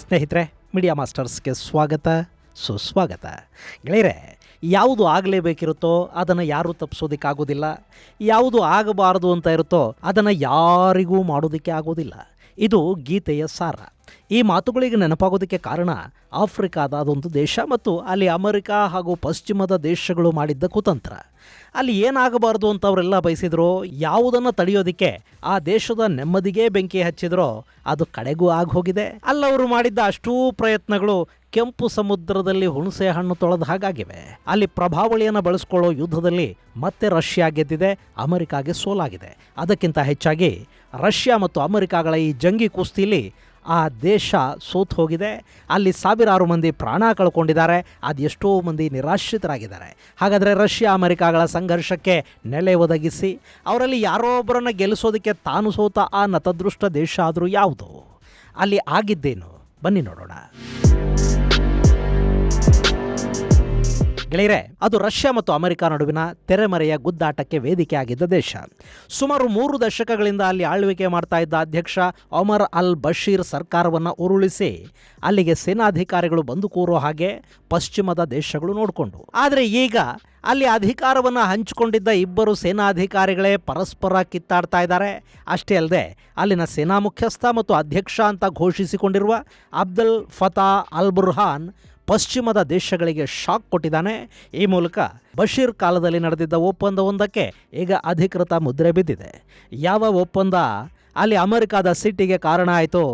ಸ್ನೇಹಿತರೆ, ಮೀಡಿಯಾ ಮಾಸ್ಟರ್ಸ್ಗೆ ಸ್ವಾಗತ, ಸುಸ್ವಾಗತ. ಗೆಳೆಯರೆ, ಯಾವುದು ಆಗಲೇಬೇಕಿರುತ್ತೋ ಅದನ್ನು ಯಾರೂ ತಪ್ಪಿಸೋದಕ್ಕಾಗೋದಿಲ್ಲ. ಯಾವುದು ಆಗಬಾರದು ಅಂತ ಇರುತ್ತೋ ಅದನ್ನು ಯಾರಿಗೂ ಮಾಡೋದಕ್ಕೆ ಆಗೋದಿಲ್ಲ. ಇದು ಗೀತೆಯ ಸಾರ. ಈ ಮಾತುಗಳಿಗೆ ನೆನಪಾಗೋದಕ್ಕೆ ಕಾರಣ ಆಫ್ರಿಕಾದ ಅದೊಂದು ದೇಶ ಮತ್ತು ಅಲ್ಲಿ ಅಮೆರಿಕ ಹಾಗೂ ಪಶ್ಚಿಮದ ದೇಶಗಳು ಮಾಡಿದ್ದ ಕುತಂತ್ರ. ಅಲ್ಲಿ ಏನಾಗಬಾರ್ದು ಅಂತ ಅವರೆಲ್ಲ ಬಯಸಿದ್ರೋ, ಯಾವುದನ್ನು ತಡೆಯೋದಕ್ಕೆ ಆ ದೇಶದ ನೆಮ್ಮದಿಗೆ ಬೆಂಕಿ ಹಚ್ಚಿದ್ರೋ ಅದು ಕಡೆಗೂ ಆಗೋಗಿದೆ. ಅಲ್ಲವರು ಮಾಡಿದ್ದ ಅಷ್ಟೂ ಪ್ರಯತ್ನಗಳು ಕೆಂಪು ಸಮುದ್ರದಲ್ಲಿ ಹುಣಸೆ ಹಣ್ಣು ತೊಳೆದ ಹಾಗಾಗಿವೆ. ಅಲ್ಲಿ ಪ್ರಭಾವಳಿಯನ್ನು ಬಳಸ್ಕೊಳ್ಳೋ ಯುದ್ಧದಲ್ಲಿ ಮತ್ತೆ ರಷ್ಯಾ ಗೆದ್ದಿದೆ, ಅಮೆರಿಕಾಗೆ ಸೋಲಾಗಿದೆ. ಅದಕ್ಕಿಂತ ಹೆಚ್ಚಾಗಿ ರಷ್ಯಾ ಮತ್ತು ಅಮೆರಿಕಾಗಳ ಈ ಜಂಗಿ ಕುಸ್ತಿಲಿ ಆ ದೇಶ ಸೋತು ಹೋಗಿದೆ. ಅಲ್ಲಿ ಸಾವಿರಾರು ಮಂದಿ ಪ್ರಾಣ ಕಳ್ಕೊಂಡಿದ್ದಾರೆ, ಅದೆಷ್ಟೋ ಮಂದಿ ನಿರಾಶ್ರಿತರಾಗಿದ್ದಾರೆ. ಹಾಗಾದರೆ ರಷ್ಯಾ ಅಮೆರಿಕಾಗಳ ಸಂಘರ್ಷಕ್ಕೆ ನೆಲೆ ಒದಗಿಸಿ ಅವರಲ್ಲಿ ಯಾರೋ ಒಬ್ಬರನ್ನು ಗೆಲ್ಲಿಸೋದಕ್ಕೆ ತಾನು ಸೋತ ಆ ನತದೃಷ್ಟ ದೇಶ ಆದರೂ ಯಾವುದು? ಅಲ್ಲಿ ಆಗಿದ್ದೇನು? ಬನ್ನಿ ನೋಡೋಣ. ಗೆಳೆಯರೆ, ಅದು ರಷ್ಯಾ ಮತ್ತು ಅಮೆರಿಕ ನಡುವಿನ ತೆರೆಮರೆಯ ಗುದ್ದಾಟಕ್ಕೆ ವೇದಿಕೆ ಆಗಿದ್ದ ದೇಶ. ಸುಮಾರು 3 ದಶಕಗಳಿಂದ ಅಲ್ಲಿ ಆಳ್ವಿಕೆ ಮಾಡ್ತಾ ಇದ್ದ ಅಧ್ಯಕ್ಷ ಒಮರ್ ಅಲ್ ಬಶೀರ್ ಸರ್ಕಾರವನ್ನು ಉರುಳಿಸಿ ಅಲ್ಲಿಗೆ ಸೇನಾಧಿಕಾರಿಗಳು ಬಂದು ಕೂರೋ ಹಾಗೆ ಪಶ್ಚಿಮದ ದೇಶಗಳು ನೋಡಿಕೊಂಡು. ಆದರೆ ಈಗ ಅಲ್ಲಿ ಅಧಿಕಾರವನ್ನು ಹಂಚಿಕೊಂಡಿದ್ದ ಇಬ್ಬರು ಸೇನಾಧಿಕಾರಿಗಳೇ ಪರಸ್ಪರ ಕಿತ್ತಾಡ್ತಾ ಇದ್ದಾರೆ. ಅಷ್ಟೇ ಅಲ್ಲದೆ ಅಲ್ಲಿನ ಸೇನಾ ಮುಖ್ಯಸ್ಥ ಮತ್ತು ಅಧ್ಯಕ್ಷ ಅಂತ ಘೋಷಿಸಿಕೊಂಡಿರುವ ಅಬ್ದೆಲ್ ಫತಾ ಅಲ್ ಬುರ್ಹಾನ್ ಪಶ್ಚಿಮದ ದೇಶಗಳಿಗೆ ಶಾಕ್ ಕೊಟ್ಟಿದ್ದಾನೆ. ಈ ಮೂಲಕ ಬಶೀರ್ ಕಾಲದಲ್ಲಿ ನಡೆದಿದ್ದ ಒಪ್ಪಂದವೊಂದಕ್ಕೆ ಈಗ ಅಧಿಕೃತ ಮುದ್ರೆ ಬಿದ್ದಿದೆ. ಯಾವ ಒಪ್ಪಂದ ಅಲ್ಲಿ ಅಮೆರಿಕದ ಸಿಟ್ಟಿಗೆ ಕಾರಣ ಆಯಿತು,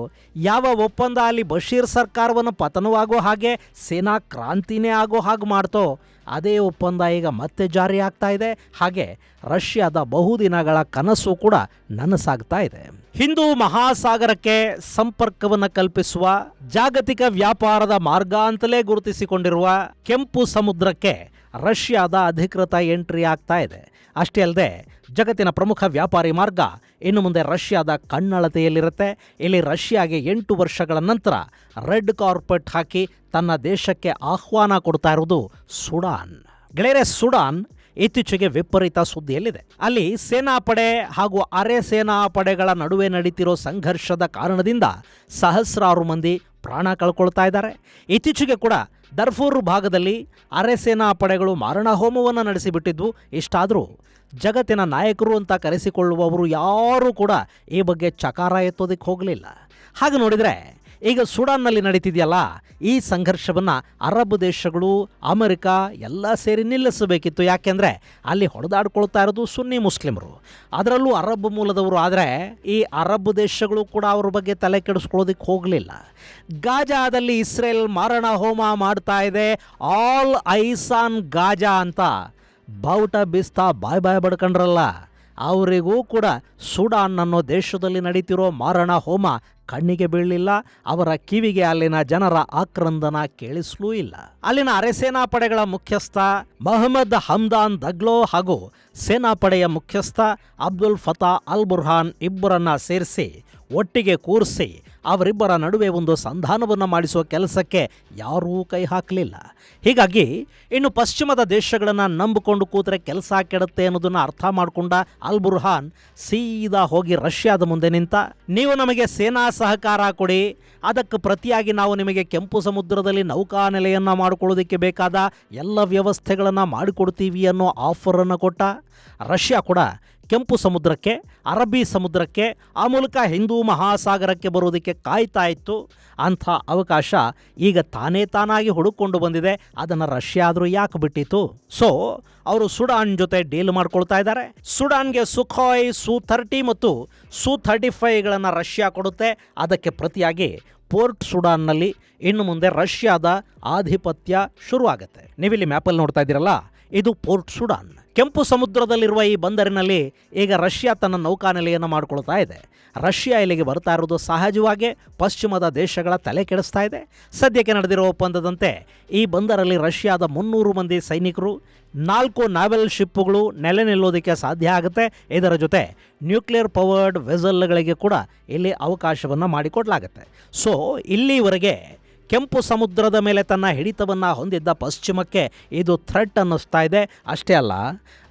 ಯಾವ ಒಪ್ಪಂದ ಅಲ್ಲಿ ಬಶೀರ್ ಸರ್ಕಾರವನ್ನು ಪತನವಾಗೋ ಹಾಗೆ ಸೇನಾ ಕ್ರಾಂತಿನೇ ಆಗೋ ಹಾಗೆ ಮಾಡ್ತೋ, ಅದೇ ಒಪ್ಪಂದ ಈಗ ಮತ್ತೆ ಜಾರಿ ಆಗ್ತಾ ಇದೆ. ಹಾಗೆ ರಷ್ಯಾದ ಬಹುದಿನಗಳ ಕನಸು ಕೂಡ ನನಸಾಗ್ತಾ ಇದೆ. ಹಿಂದೂ ಮಹಾಸಾಗರಕ್ಕೆ ಸಂಪರ್ಕವನ್ನು ಕಲ್ಪಿಸುವ ಜಾಗತಿಕ ವ್ಯಾಪಾರದ ಮಾರ್ಗ ಅಂತಲೇ ಗುರುತಿಸಿಕೊಂಡಿರುವ ಕೆಂಪು ಸಮುದ್ರಕ್ಕೆ ರಷ್ಯಾದ ಅಧಿಕೃತ ಎಂಟ್ರಿ ಆಗ್ತಾ ಇದೆ. ಅಷ್ಟೇ ಅಲ್ಲದೆ ಜಗತ್ತಿನ ಪ್ರಮುಖ ವ್ಯಾಪಾರಿ ಮಾರ್ಗ ಇನ್ನು ಮುಂದೆ ರಷ್ಯಾದ ಕಣ್ಣಳತೆಯಲ್ಲಿರುತ್ತೆ. ಇಲ್ಲಿ ರಷ್ಯಾಗೆ 8 ವರ್ಷಗಳ ನಂತರ ರೆಡ್ ಕಾರ್ಪೆಟ್ ಹಾಕಿ ತನ್ನ ದೇಶಕ್ಕೆ ಆಹ್ವಾನ ಕೊಡ್ತಾ ಇರೋದು ಸುಡಾನ್. ಗೆಳೆಯರೆ, ಸುಡಾನ್ ಇತ್ತೀಚೆಗೆ ವಿಪರೀತ ಸುದ್ದಿಯಲ್ಲಿದೆ. ಅಲ್ಲಿ ಸೇನಾಪಡೆ ಹಾಗೂ ಅರೆ ಸೇನಾ ಪಡೆಗಳ ನಡುವೆ ನಡೀತಿರೋ ಸಂಘರ್ಷದ ಕಾರಣದಿಂದ ಸಹಸ್ರಾರು ಮಂದಿ ಪ್ರಾಣ ಕಳ್ಕೊಳ್ತಾ ಇದ್ದಾರೆ. ಇತ್ತೀಚೆಗೆ ಕೂಡ ದರ್ಫೂರ್ ಭಾಗದಲ್ಲಿ ಅರೆ ಸೇನಾ ಪಡೆಗಳು ಮಾರಣ ಹೋಮವನ್ನು ನಡೆಸಿಬಿಟ್ಟಿದ್ವು. ಇಷ್ಟಾದರೂ ಜಗತ್ತಿನ ನಾಯಕರು ಅಂತ ಕರೆಸಿಕೊಳ್ಳುವವರು ಯಾರೂ ಕೂಡ ಈ ಬಗ್ಗೆ ಚಕಾರ ಎತ್ತೋದಕ್ಕೆ ಹೋಗಲಿಲ್ಲ. ಹಾಗೆ ನೋಡಿದರೆ ಈಗ ಸುಡಾನ್ನಲ್ಲಿ ನಡೀತಿದೆಯಲ್ಲ, ಈ ಸಂಘರ್ಷವನ್ನು ಅರಬ್ ದೇಶಗಳು, ಅಮೆರಿಕ ಎಲ್ಲ ಸೇರಿ ನಿಲ್ಲಿಸಬೇಕಿತ್ತು. ಯಾಕೆಂದರೆ ಅಲ್ಲಿ ಹೊಡೆದಾಡ್ಕೊಳ್ತಾ ಇರೋದು ಸುನ್ನಿ ಮುಸ್ಲಿಮರು, ಅದರಲ್ಲೂ ಅರಬ್ ಮೂಲದವರು. ಆದರೆ ಈ ಅರಬ್ ದೇಶಗಳು ಕೂಡ ಅವ್ರ ಬಗ್ಗೆ ತಲೆ ಕೆಡಿಸ್ಕೊಳ್ಳೋದಕ್ಕೆ ಹೋಗಲಿಲ್ಲ. ಗಾಜಾದಲ್ಲಿ ಇಸ್ರೇಲ್ ಮಾರಣ ಹೋಮ ಮಾಡ್ತಾ ಇದೆ, ಆಲ್ ಐಸ್ ಆನ್ ಗಾಜಾ ಅಂತ ಬಾವುಟ ಬೀಸ್ತಾ ಬಾಯ್ ಬಡ್ಕೊಂಡ್ರಲ್ಲ, ಅವರಿಗೂ ಕೂಡ ಸುಡಾನ್ ಅನ್ನೋ ದೇಶದಲ್ಲಿ ನಡೀತಿರೋ ಮಾರಣ ಹೋಮ ಕಣ್ಣಿಗೆ ಬೀಳಲಿಲ್ಲ. ಅವರ ಕಿವಿಗೆ ಅಲ್ಲಿನ ಜನರ ಆಕ್ರಂದನ ಕೇಳಿಸ್ಲೂ ಇಲ್ಲ. ಅಲ್ಲಿನ ಅರೆ ಸೇನಾ ಪಡೆಗಳ ಮುಖ್ಯಸ್ಥ ಮೊಹಮ್ಮದ್ ಹಮ್ದಾನ್ ದಗ್ಲೋ ಹಾಗೂ ಸೇನಾಪಡೆಯ ಮುಖ್ಯಸ್ಥ ಅಬ್ದುಲ್ ಫತಾ ಅಲ್ ಬುರ್ಹಾನ್ ಇಬ್ಬರನ್ನ ಸೇರಿಸಿ ಒಟ್ಟಿಗೆ ಕೂರಿಸಿ ಅವರಿಬ್ಬರ ನಡುವೆ ಒಂದು ಸಂಧಾನವನ್ನು ಮಾಡಿಸುವ ಕೆಲಸಕ್ಕೆ ಯಾರೂ ಕೈ ಹಾಕಲಿಲ್ಲ. ಹೀಗಾಗಿ ಇನ್ನು ಪಶ್ಚಿಮದ ದೇಶಗಳನ್ನು ನಂಬಿಕೊಂಡು ಕೂತ್ರೆ ಕೆಲಸ ಕೆಡುತ್ತೆ ಅನ್ನೋದನ್ನು ಅರ್ಥ ಮಾಡಿಕೊಂಡ ಅಲ್ ಬುರ್ಹಾನ್ ಸೀದಾ ಹೋಗಿ ರಷ್ಯಾದ ಮುಂದೆ ನಿಂತ. ನೀವು ನಮಗೆ ಸೇನಾ ಸಹಕಾರ ಕೊಡಿ, ಅದಕ್ಕೆ ಪ್ರತಿಯಾಗಿ ನಾವು ನಿಮಗೆ ಕೆಂಪು ಸಮುದ್ರದಲ್ಲಿ ನೌಕಾನೆಲೆಯನ್ನು ಮಾಡಿಕೊಳ್ಳೋದಕ್ಕೆ ಬೇಕಾದ ಎಲ್ಲ ವ್ಯವಸ್ಥೆಗಳನ್ನು ಮಾಡಿಕೊಡ್ತೀವಿ ಅನ್ನೋ ಆಫರನ್ನು ಕೊಟ್ಟ. ರಷ್ಯಾ ಕೂಡ ಕೆಂಪು ಸಮುದ್ರಕ್ಕೆ, ಅರಬ್ಬಿ ಸಮುದ್ರಕ್ಕೆ, ಆ ಮೂಲಕ ಹಿಂದೂ ಮಹಾಸಾಗರಕ್ಕೆ ಬರೋದಕ್ಕೆ ಕಾಯ್ತಾ ಇತ್ತು. ಅಂಥ ಅವಕಾಶ ಈಗ ತಾನಾಗಿ ಹುಡುಕೊಂಡು ಬಂದಿದೆ. ಅದನ್ನು ರಷ್ಯಾ ಆದರೂ ಯಾಕೆ ಬಿಟ್ಟಿತ್ತು? ಸೊ ಅವರು ಸುಡಾನ್ ಜೊತೆ ಡೀಲ್ ಮಾಡ್ಕೊಳ್ತಾ ಇದ್ದಾರೆ. ಸುಡಾನ್ಗೆ ಸುಖಾಯ್ Su-30 ಮತ್ತು Su-35ಗಳನ್ನು ರಷ್ಯಾ ಕೊಡುತ್ತೆ. ಅದಕ್ಕೆ ಪ್ರತಿಯಾಗಿ ಪೋರ್ಟ್ ಸುಡಾನ್ನಲ್ಲಿ ಇನ್ನು ಮುಂದೆ ರಷ್ಯಾದ ಆಧಿಪತ್ಯ ಶುರುವಾಗುತ್ತೆ. ನೀವಿಲ್ಲಿ ಮ್ಯಾಪಲ್ಲಿ ನೋಡ್ತಾ ಇದ್ದೀರಲ್ಲ, ಇದು ಪೋರ್ಟ್ ಸುಡಾನ್. ಕೆಂಪು ಸಮುದ್ರದಲ್ಲಿರುವ ಈ ಬಂದರಿನಲ್ಲಿ ಈಗ ರಷ್ಯಾ ತನ್ನ ನೌಕಾನೆಲೆಯನ್ನು ಮಾಡಿಕೊಳ್ತಾ ಇದೆ. ರಷ್ಯಾ ಇಲ್ಲಿಗೆ ಬರ್ತಾ ಇರೋದು ಸಹಜವಾಗಿ ಪಶ್ಚಿಮದ ದೇಶಗಳ ತಲೆ ಕೆಡಿಸ್ತಾ ಇದೆ. ಸದ್ಯಕ್ಕೆ ನಡೆದಿರೋ ಒಪ್ಪಂದದಂತೆ ಈ ಬಂದರಲ್ಲಿ ರಷ್ಯಾದ 300 ಮಂದಿ ಸೈನಿಕರು, 4 ನಾವೆಲ್ ಶಿಪ್ಪುಗಳು ನೆಲೆ ನಿಲ್ಲೋದಕ್ಕೆ ಸಾಧ್ಯ ಆಗುತ್ತೆ. ಇದರ ಜೊತೆ ನ್ಯೂಕ್ಲಿಯರ್ ಪವರ್ಡ್ ವೆಸಲ್ಗಳಿಗೆ ಕೂಡ ಇಲ್ಲಿ ಅವಕಾಶವನ್ನು ಮಾಡಿಕೊಡಲಾಗುತ್ತೆ. ಸೊ ಇಲ್ಲಿವರೆಗೆ ಕೆಂಪು ಸಮುದ್ರದ ಮೇಲೆ ತನ್ನ ಹಿಡಿತವನ್ನು ಹೊಂದಿದ್ದ ಪಶ್ಚಿಮಕ್ಕೆ ಇದು ಥ್ರೆಟ್ ಅನ್ನಿಸ್ತಾ ಇದೆ. ಅಷ್ಟೇ ಅಲ್ಲ,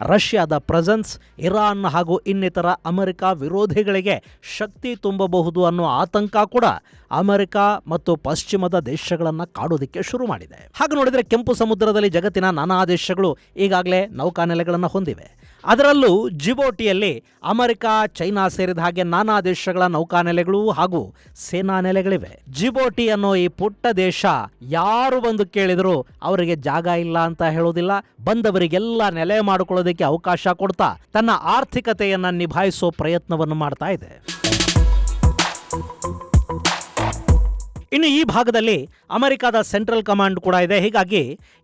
ರಷ್ಯಾದ ಪ್ರೆಸೆನ್ಸ್ ಇರಾನ್ ಹಾಗೂ ಇನ್ನಿತರ ಅಮೆರಿಕ ವಿರೋಧಿಗಳಿಗೆ ಶಕ್ತಿ ತುಂಬಬಹುದು ಅನ್ನೋ ಆತಂಕ ಕೂಡ ಅಮೆರಿಕ ಮತ್ತು ಪಶ್ಚಿಮದ ದೇಶಗಳನ್ನು ಕಾಡೋದಕ್ಕೆ ಶುರು ಮಾಡಿದೆ. ಹಾಗೆ ನೋಡಿದರೆ ಕೆಂಪು ಸಮುದ್ರದಲ್ಲಿ ಜಗತ್ತಿನ ನಾನಾ ದೇಶಗಳು ಈಗಾಗಲೇ ನೌಕಾನೆಲೆಗಳನ್ನು ಹೊಂದಿವೆ. ಅದರಲ್ಲೂ ಜಿಬೋಟಿಯಲ್ಲಿ ಅಮೆರಿಕ, ಚೈನಾ ಸೇರಿದ ಹಾಗೆ ನಾನಾ ದೇಶಗಳ ನೌಕಾನೆಲೆಗಳು ಹಾಗೂ ಸೇನಾ ನೆಲೆಗಳಿವೆ. ಜಿಬೋಟಿ ಅನ್ನೋ ಈ ಪುಟ್ಟ ದೇಶ ಯಾರು ಬಂದು ಕೇಳಿದರೂ ಅವರಿಗೆ ಜಾಗ ಇಲ್ಲ ಅಂತ ಹೇಳೋದಿಲ್ಲ. ಬಂದವರಿಗೆಲ್ಲ ನೆಲೆ ಮಾಡಿಕೊಳ್ಳೋದಕ್ಕೆ ಅವಕಾಶ ಕೊಡ್ತಾ ತನ್ನ ಆರ್ಥಿಕತೆಯನ್ನು ನಿಭಾಯಿಸೋ ಪ್ರಯತ್ನವನ್ನು ಮಾಡ್ತಾ ಇದೆ. ಇನ್ನು ಈ ಭಾಗದಲ್ಲಿ ಅಮೆರಿಕಾದ ಸೆಂಟ್ರಲ್ ಕಮಾಂಡ್ ಕೂಡ ಇದೆ. ಹೀಗಾಗಿ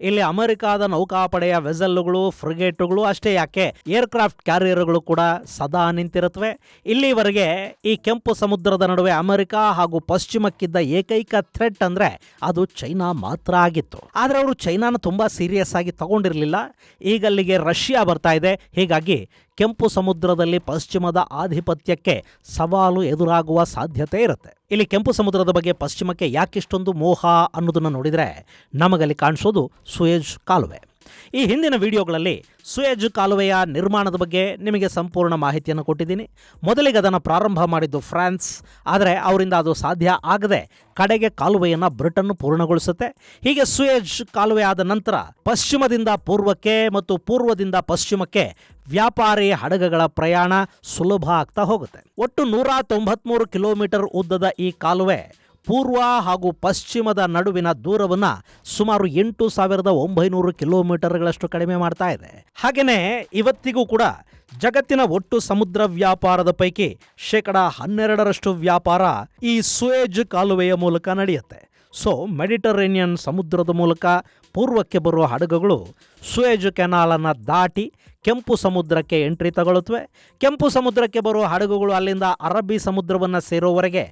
ಇಲ್ಲಿ ಅಮೆರಿಕಾದ ನೌಕಾಪಡೆಯ ವೆಸಲ್ಗಳು, ಫ್ರಿಗೇಟುಗಳು ಅಷ್ಟೇ ಯಾಕೆ ಏರ್ಕ್ರಾಫ್ಟ್ ಕ್ಯಾರಿಯರ್ಗಳು ಕೂಡ ಸದಾ ನಿಂತಿರುತ್ತವೆ. ಇಲ್ಲಿವರೆಗೆ ಈ ಕೆಂಪು ಸಮುದ್ರದ ನಡುವೆ ಅಮೆರಿಕ ಹಾಗೂ ಪಶ್ಚಿಮಕ್ಕಿದ್ದ ಏಕೈಕ ಥ್ರೆಟ್ ಅಂದ್ರೆ ಅದು ಚೈನಾ ಮಾತ್ರ ಆಗಿತ್ತು. ಆದರೆ ಅವರು ಚೈನಾನ ತುಂಬಾ ಸೀರಿಯಸ್ ಆಗಿ ತಗೊಂಡಿರಲಿಲ್ಲ. ಈಗ ಅಲ್ಲಿಗೆ ರಷ್ಯಾ ಬರ್ತಾ ಇದೆ. ಹೀಗಾಗಿ ಕೆಂಪು ಸಮುದ್ರದಲ್ಲಿ ಪಶ್ಚಿಮದ ಆಧಿಪತ್ಯಕ್ಕೆ ಸವಾಲು ಎದುರಾಗುವ ಸಾಧ್ಯತೆ ಇರುತ್ತೆ. ಇಲ್ಲಿ ಕೆಂಪು ಸಮುದ್ರದ ಬಗ್ಗೆ ಪಶ್ಚಿಮಕ್ಕೆ ಯಾಕಿಷ್ಟೊಂದು ಮೋಹ ಅನ್ನೋದನ್ನು ನೋಡಿದರೆ ನಮಗಲ್ಲಿ ಕಾಣಿಸೋದು ಸೂಯೆಜ್ ಕಾಲುವೆ. ಈ ಹಿಂದಿನ ವಿಡಿಯೋಗಳಲ್ಲಿ ಸೂಯೆಜ್ ಕಾಲುವೆಯ ನಿರ್ಮಾಣದ ಬಗ್ಗೆ ನಿಮಗೆ ಸಂಪೂರ್ಣ ಮಾಹಿತಿಯನ್ನು ಕೊಟ್ಟಿದ್ದೀನಿ. ಮೊದಲಿಗೆ ಅದನ್ನು ಪ್ರಾರಂಭ ಮಾಡಿದ್ದು ಫ್ರಾನ್ಸ್, ಆದರೆ ಅವರಿಂದ ಅದು ಸಾಧ್ಯ ಆಗದೆ ಕಡೆಗೆ ಕಾಲುವೆಯನ್ನು ಬ್ರಿಟನ್ ಪೂರ್ಣಗೊಳಿಸುತ್ತೆ. ಹೀಗೆ ಸೂಯೆಜ್ ಕಾಲುವೆ ಆದ ನಂತರ ಪಶ್ಚಿಮದಿಂದ ಪೂರ್ವಕ್ಕೆ ಮತ್ತು ಪೂರ್ವದಿಂದ ಪಶ್ಚಿಮಕ್ಕೆ ವ್ಯಾಪಾರಿ ಹಡಗುಗಳ ಪ್ರಯಾಣ ಸುಲಭ ಆಗ್ತಾ ಹೋಗುತ್ತೆ. ಒಟ್ಟು 193 ಕಿಲೋಮೀಟರ್ ಉದ್ದದ ಈ ಕಾಲುವೆ ಪೂರ್ವ ಹಾಗೂ ಪಶ್ಚಿಮದ ನಡುವಿನ ದೂರವನ್ನು ಸುಮಾರು 8,900 ಕಿಲೋಮೀಟರ್ಗಳಷ್ಟು ಕಡಿಮೆ ಮಾಡ್ತಾ ಇದೆ. ಹಾಗೆಯೇ ಇವತ್ತಿಗೂ ಕೂಡ ಜಗತ್ತಿನ ಒಟ್ಟು ಸಮುದ್ರ ವ್ಯಾಪಾರದ ಪೈಕಿ 12% ವ್ಯಾಪಾರ ಈ ಸೂಯೆಜ್ ಕಾಲುವೆಯ ಮೂಲಕ ನಡೆಯುತ್ತೆ. ಸೊ ಮೆಡಿಟರೇನಿಯನ್ ಸಮುದ್ರದ ಮೂಲಕ ಪೂರ್ವಕ್ಕೆ ಬರುವ ಹಡಗುಗಳು ಸೂಯೆಜ್ ಕೆನಾಲನ್ನು ದಾಟಿ ಕೆಂಪು ಸಮುದ್ರಕ್ಕೆ ಎಂಟ್ರಿ ತಗೊಳ್ಳುತ್ತವೆ. ಕೆಂಪು ಸಮುದ್ರಕ್ಕೆ ಬರುವ ಹಡಗುಗಳು ಅಲ್ಲಿಂದ ಅರಬ್ಬಿ ಸಮುದ್ರವನ್ನು ಸೇರೋವರೆಗೆ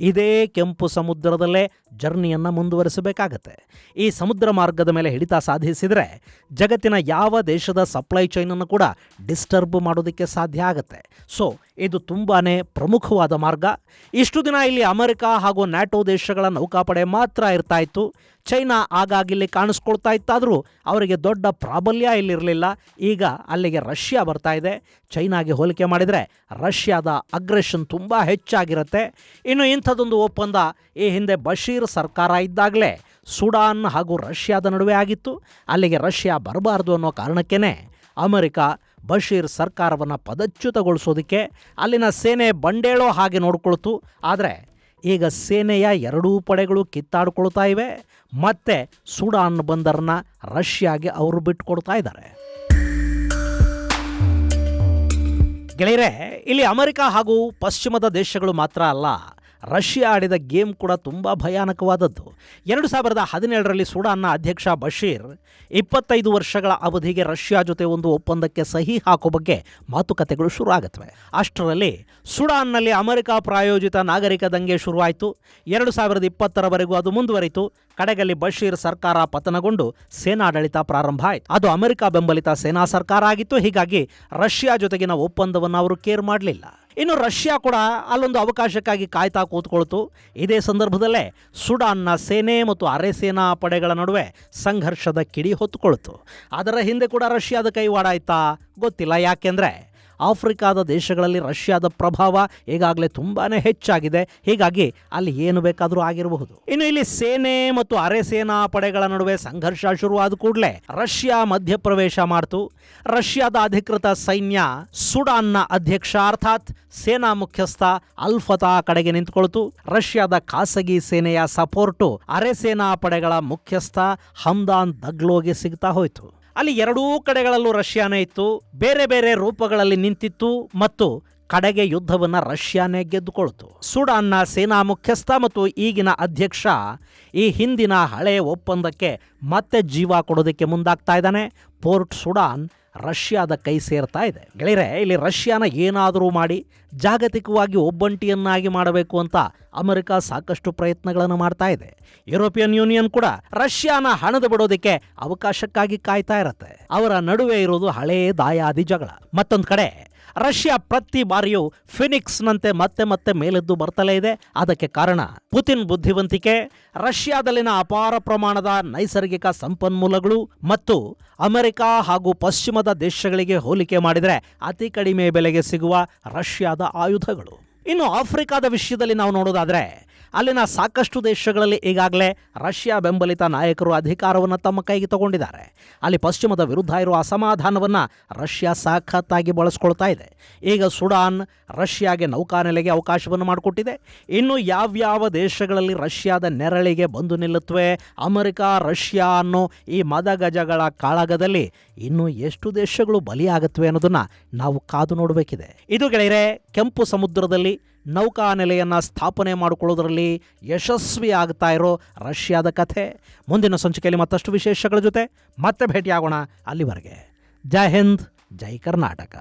ಇದೇ ಕೆಂಪು ಸಮುದ್ರದಲ್ಲೇ ಜರ್ನಿಯನ್ನು ಮುಂದುವರಿಸಬೇಕಾಗತ್ತೆ. ಈ ಸಮುದ್ರ ಮಾರ್ಗದ ಮೇಲೆ ಹಿಡಿತ ಸಾಧಿಸಿದರೆ ಜಗತ್ತಿನ ಯಾವ ದೇಶದ ಸಪ್ಲೈ ಚೈನನ್ನು ಕೂಡ ಡಿಸ್ಟರ್ಬ್ ಮಾಡೋದಕ್ಕೆ ಸಾಧ್ಯ ಆಗುತ್ತೆ. ಸೊ ಇದು ತುಂಬಾ ಪ್ರಮುಖವಾದ ಮಾರ್ಗ. ಇಷ್ಟು ದಿನ ಇಲ್ಲಿ ಅಮೆರಿಕ ಹಾಗೂ ನ್ಯಾಟೋ ದೇಶಗಳ ನೌಕಾಪಡೆ ಮಾತ್ರ ಇರ್ತಾ ಇತ್ತು. ಚೈನಾ ಆಗಾಗಿಲ್ಲಿ ಕಾಣಿಸ್ಕೊಳ್ತಾ ಇತ್ತಾದರೂ ಅವರಿಗೆ ದೊಡ್ಡ ಪ್ರಾಬಲ್ಯ ಇಲ್ಲಿರಲಿಲ್ಲ. ಈಗ ಅಲ್ಲಿಗೆ ರಷ್ಯಾ ಬರ್ತಾ ಇದೆ. ಚೈನಾಗೆ ಹೋಲಿಕೆ ಮಾಡಿದರೆ ರಷ್ಯಾದ ಅಗ್ರೆಷನ್ ತುಂಬ ಹೆಚ್ಚಾಗಿರುತ್ತೆ. ಇನ್ನು ಇಂಥದ್ದೊಂದು ಒಪ್ಪಂದ ಈ ಹಿಂದೆ ಬಶೀರ್ ಸರ್ಕಾರ ಇದ್ದಾಗಲೇ ಸುಡಾನ್ ಹಾಗೂ ರಷ್ಯಾದ ನಡುವೆ ಆಗಿತ್ತು. ಅಲ್ಲಿಗೆ ರಷ್ಯಾ ಬರಬಾರ್ದು ಅನ್ನೋ ಕಾರಣಕ್ಕೇ ಅಮೆರಿಕ ಬಶೀರ್ ಸರ್ಕಾರವನ್ನು ಪದಚ್ಯುತಗೊಳಿಸೋದಕ್ಕೆ ಅಲ್ಲಿನ ಸೇನೆ ಬಂಡೇಳೋ ಹಾಗೆ ನೋಡ್ಕೊಳ್ತು. ಆದರೆ ಈಗ ಸೇನೆಯ ಎರಡೂ ಪಡೆಗಳು ಕಿತ್ತಾಡ್ಕೊಳ್ತಾ ಇವೆ. ಮತ್ತೆ ಸುಡಾನ್ ಬಂದರನ್ನ ರಷ್ಯಾಗೆ ಅವರು ಬಿಟ್ಟುಕೊಡ್ತಾ ಇದ್ದಾರೆ. ಗೆಳೆಯರೆ, ಇಲ್ಲಿ ಅಮೆರಿಕ ಹಾಗೂ ಪಶ್ಚಿಮದ ದೇಶಗಳು ಮಾತ್ರ ಅಲ್ಲ, ರಷ್ಯಾ ಆಡಿದ ಗೇಮ್ ಕೂಡ ತುಂಬ ಭಯಾನಕವಾದದ್ದು. 2017ರಲ್ಲಿ ಸುಡಾನ್ನ ಅಧ್ಯಕ್ಷ ಬಶೀರ್ 25 ವರ್ಷಗಳ ಅವಧಿಗೆ ರಷ್ಯಾ ಜೊತೆ ಒಂದು ಒಪ್ಪಂದಕ್ಕೆ ಸಹಿ ಹಾಕೋ ಬಗ್ಗೆ ಮಾತುಕತೆಗಳು ಶುರು ಆಗುತ್ತವೆ. ಅಷ್ಟರಲ್ಲಿ ಸುಡಾನ್ನಲ್ಲಿ ಅಮೆರಿಕ ಪ್ರಾಯೋಜಿತ ನಾಗರಿಕ ದಂಗೆ ಶುರುವಾಯಿತು. 2020ರವರೆಗೂ ಅದು ಮುಂದುವರಿತು. ಕಡೆಗಲ್ಲಿ ಬಶೀರ್ ಸರ್ಕಾರ ಪತನಗೊಂಡು ಸೇನಾಡಳಿತ ಪ್ರಾರಂಭ ಆಯಿತು. ಅದು ಅಮೆರಿಕ ಬೆಂಬಲಿತ ಸೇನಾ ಸರ್ಕಾರ ಆಗಿತ್ತು. ಹೀಗಾಗಿ ರಷ್ಯಾ ಜೊತೆಗಿನ ಒಪ್ಪಂದವನ್ನು ಅವರು ಕೇರ್ ಮಾಡಲಿಲ್ಲ. ಇನ್ನು ರಷ್ಯಾ ಕೂಡ ಅಲ್ಲೊಂದು ಅವಕಾಶಕ್ಕಾಗಿ ಕಾಯ್ತಾ ಕೂತ್ಕೊಳ್ತು. ಇದೇ ಸಂದರ್ಭದಲ್ಲೇ ಸುಡಾನ್ನ ಸೇನೆ ಮತ್ತು ಅರೆ ಸೇನಾ ಪಡೆಗಳ ನಡುವೆ ಸಂಘರ್ಷದ ಕಿಡಿ ಹೊತ್ತುಕೊಳ್ತು. ಅದರ ಹಿಂದೆ ಕೂಡ ರಷ್ಯಾದ ಕೈವಾಡ ಆಯ್ತಾ ಗೊತ್ತಿಲ್ಲ. ಯಾಕೆಂದರೆ ಆಫ್ರಿಕಾದ ದೇಶಗಳಲ್ಲಿ ರಷ್ಯಾದ ಪ್ರಭಾವ ಈಗಾಗಲೇ ತುಂಬಾ ಹೆಚ್ಚಾಗಿದೆ. ಹೀಗಾಗಿ ಅಲ್ಲಿ ಏನು ಬೇಕಾದರೂ ಆಗಿರಬಹುದು. ಇನ್ನು ಇಲ್ಲಿ ಸೇನೆ ಮತ್ತು ಅರೆ ಸೇನಾ ಪಡೆಗಳ ನಡುವೆ ಸಂಘರ್ಷ ಶುರುವಾದ ಕೂಡಲೇ ರಷ್ಯಾ ಮಧ್ಯಪ್ರವೇಶ ಮಾಡ್ತು. ರಷ್ಯಾದ ಅಧಿಕೃತ ಸೈನ್ಯ ಸುಡಾನ್ನ ಅಧ್ಯಕ್ಷ ಅರ್ಥಾತ್ ಸೇನಾ ಮುಖ್ಯಸ್ಥ ಅಲ್ಫತಾ ಕಡೆಗೆ ನಿಂತುಕೊಳ್ತು. ರಷ್ಯಾದ ಖಾಸಗಿ ಸೇನೆಯ ಸಪೋರ್ಟು ಅರೆ ಸೇನಾ ಪಡೆಗಳ ಮುಖ್ಯಸ್ಥ ಹಮ್ದಾನ್ ದಗ್ಲೋಗೆ ಸಿಗ್ತಾ ಹೋಯಿತು. ಅಲ್ಲಿ ಎರಡೂ ಕಡೆಗಳಲ್ಲೂ ರಷ್ಯಾನೇ ಇತ್ತು, ಬೇರೆ ಬೇರೆ ರೂಪಗಳಲ್ಲಿ ನಿಂತಿತ್ತು ಮತ್ತು ಕಡೆಗೆ ಯುದ್ಧವನ್ನು ರಷ್ಯಾನೇ ಗೆದ್ದುಕೊಳ್ತು. ಸುಡಾನ್ನ ಸೇನಾ ಮುಖ್ಯಸ್ಥ ಮತ್ತು ಈಗಿನ ಅಧ್ಯಕ್ಷ ಈ ಹಿಂದಿನ ಹಳೆಯ ಒಪ್ಪಂದಕ್ಕೆ ಮತ್ತೆ ಜೀವ ಕೊಡೋದಕ್ಕೆ ಮುಂದಾಗ್ತಾ ಇದ್ದಾನೆ. ಪೋರ್ಟ್ ಸುಡಾನ್ ರಷ್ಯಾದ ಕೈ ಸೇರ್ತಾ ಇದೆ. ಗೆಳೆಯರೆ, ಇಲ್ಲಿ ರಷ್ಯಾನ ಏನಾದರೂ ಮಾಡಿ ಜಾಗತಿಕವಾಗಿ ಒಬ್ಬಂಟಿಯನ್ನಾಗಿ ಮಾಡಬೇಕು ಅಂತ ಅಮೆರಿಕ ಸಾಕಷ್ಟು ಪ್ರಯತ್ನಗಳನ್ನು ಮಾಡ್ತಾ ಇದೆ. ಯುರೋಪಿಯನ್ ಯೂನಿಯನ್ ಕೂಡ ರಷ್ಯಾನ ಹಣದ ಬಿಡೋದಕ್ಕೆ ಅವಕಾಶಕ್ಕಾಗಿ ಕಾಯ್ತಾ ಇರತ್ತೆ. ಅವರ ನಡುವೆ ಇರೋದು ಹಳೇ ದಾಯಾದಿ ಜಗಳ. ಮತ್ತೊಂದು ಕಡೆ ರಷ್ಯಾ ಪ್ರತಿ ಬಾರಿಯೂ ಫಿನಿಕ್ಸ್ನಂತೆ ಮತ್ತೆ ಮತ್ತೆ ಮೇಲೆದ್ದು ಬರ್ತಲೇ ಇದೆ. ಅದಕ್ಕೆ ಕಾರಣ ಪುತಿನ್ ಬುದ್ಧಿವಂತಿಕೆ, ರಷ್ಯಾದಲ್ಲಿನ ಅಪಾರ ಪ್ರಮಾಣದ ನೈಸರ್ಗಿಕ ಸಂಪನ್ಮೂಲಗಳು ಮತ್ತು ಅಮೆರಿಕ ಹಾಗೂ ಪಶ್ಚಿಮದ ದೇಶಗಳಿಗೆ ಹೋಲಿಕೆ ಮಾಡಿದರೆ ಅತಿ ಕಡಿಮೆ ಬೆಲೆಗೆ ಸಿಗುವ ರಷ್ಯಾದ ಆಯುಧಗಳು. ಇನ್ನು ಆಫ್ರಿಕಾದ ವಿಷಯದಲ್ಲಿ ನಾವು ನೋಡೋದಾದರೆ ಅಲ್ಲಿನ ಸಾಕಷ್ಟು ದೇಶಗಳಲ್ಲಿ ಈಗಾಗಲೇ ರಷ್ಯಾ ಬೆಂಬಲಿತ ನಾಯಕರು ಅಧಿಕಾರವನ್ನು ತಮ್ಮ ಕೈಗೆ ತಗೊಂಡಿದ್ದಾರೆ. ಅಲ್ಲಿ ಪಶ್ಚಿಮದ ವಿರುದ್ಧ ಇರುವ ಅಸಮಾಧಾನವನ್ನು ರಷ್ಯಾ ಸಖತ್ತಾಗಿ ಬಳಸ್ಕೊಳ್ತಾ ಇದೆ. ಈಗ ಸುಡಾನ್ ರಷ್ಯಾಗೆ ನೌಕಾನೆಲೆಗೆ ಅವಕಾಶವನ್ನು ಮಾಡಿಕೊಟ್ಟಿದೆ. ಇನ್ನು ಯಾವ್ಯಾವ ದೇಶಗಳಲ್ಲಿ ರಷ್ಯಾದ ನೆರಳಿಗೆ ಬಂದು ನಿಲ್ಲುತ್ತವೆ ಅಮೆರಿಕ, ರಷ್ಯಾ ಅನ್ನೋ ಈ ಮದಗಜಗಳ ಕಾಳಗದಲ್ಲಿ ಇನ್ನೂ ಎಷ್ಟು ದೇಶಗಳು ಬಲಿಯಾಗುತ್ತವೆ ಅನ್ನೋದನ್ನು ನಾವು ಕಾದು ನೋಡಬೇಕಿದೆ. ಇದು ಗೆಳೆಯರೆ, ಕೆಂಪು ಸಮುದ್ರದಲ್ಲಿ ನೌಕಾನೆಲೆಯನ್ನು ಸ್ಥಾಪನೆ ಮಾಡಿಕೊಳ್ಳೋದರಲ್ಲಿ ಯಶಸ್ವಿ ಆಗ್ತಾ ಇರೋ ರಷ್ಯಾದ ಕಥೆ. ಮುಂದಿನ ಸಂಚಿಕೆಯಲ್ಲಿ ಮತ್ತಷ್ಟು ವಿಶೇಷಗಳ ಜೊತೆ ಮತ್ತೆ ಭೇಟಿಯಾಗೋಣ. ಅಲ್ಲಿವರೆಗೆ ಜೈ ಹಿಂದ್, ಜೈ ಕರ್ನಾಟಕ.